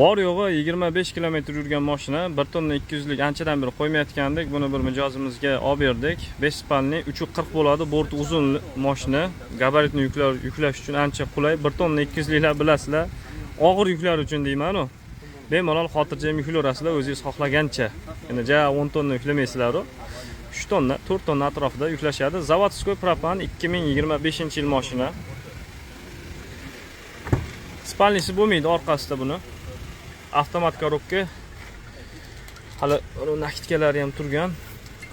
Bor yo'g'i 25 kilometr yurgan mashina 1 tonna 200 lik anchadan beri qo'ymayotgandik. Buni bir mijozimizga olib berdik. 5 spalni 340 bo'ladi. Borti uzun mashina. Gabaritni yuklash uchun ancha qulay. 1 tonna 200 liklar bilasizlar. Og'ir yuklar uchun deyman u. Bemalol xotirjam yuklarasizlar o'zingiz xohlagancha. Ya'ni ja 10 tonna yuklamaysizlar. 3 tonna, 4 tonna atrofida yuklashadi. Zavodskoy propan 2025-yil mashina. Spalnisi bo'lmaydi orqasida buni. Avtomat korobka. Hali nakitkalari ham turgan.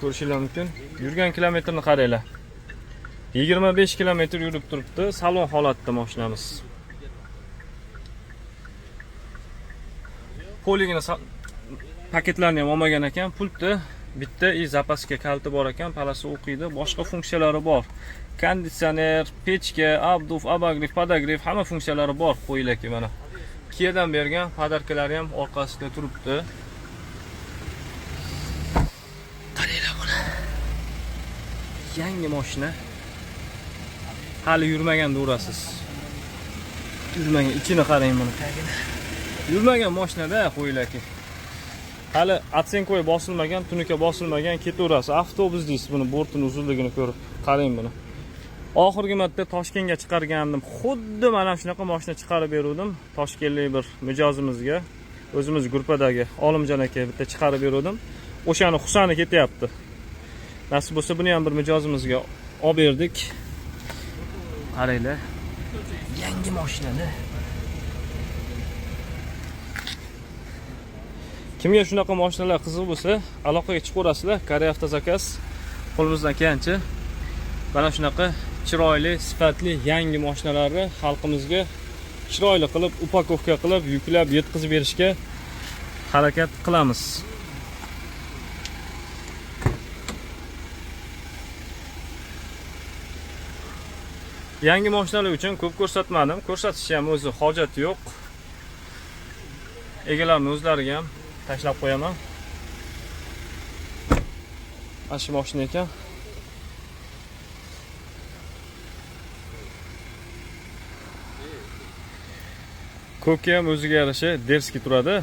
Ko'rishingiz mumkin. Yurgan kilometrni qaranglar. 25 kilometr yurib turibdi. Salon holatda mashinamiz. Poligini paketlarni ham olmagan ekan. Pultni bitta zapaska kaliti bor ekan. Palasi o'qiydi. Boshqa funksiyalari bor. Konditsioner, pechka, abduf, abagrif, podogrif hamma funksiyalari bor. Qo'yilaki mana. Kiyadan bergan podarkalari ham orqasida turibdi. Qaranglar buni. Yangi mashina. Hali yurmagan durasiz. Yurmagan, ichini qarang buni. Yurmagan mashinada qo'yilaki. Hali atsenkoy bosilmagan, tunuka bosilmagan, ketaverasiz. Avtobus deysiz buni, bortini uzunligini ko'rib. Qarang buni. Oxirgi marta Toshkentga chiqargandim. Xuddi mana shunaqa mashina chiqarib beruvdim. Toshkentlik bir mijozimizga, o'zimiz gruppadagi Olimjon aka bitta chiqarib beruvdim. O'shani Husani ketyapti. Nasib bo'lsa buni ham bir mijozimizga olib berdik. Qaranglar. Yangi mashinani. Kimga shunaqa mashinalar qiziq bo'lsa, aloqaga chiqaverasizlar. Koreya avtozakaz qo'limizdan kelgancha mana shunaqa chiroyli, sifatli yangi mashinalarni xalqimizga chiroyli qilib, upakovka qilib, yuklab yetkazib berishga harakat qilamiz. Yangi mashinalar uchun ko'p ko'rsatmadim. Ko'rsatishga ham o'zi hojati yo'q. Egalarning o'zlariga ham tashlab qo'yaman. Mana shu mashina ekan. Ko'kka ham o'ziga yarasha derski turadi.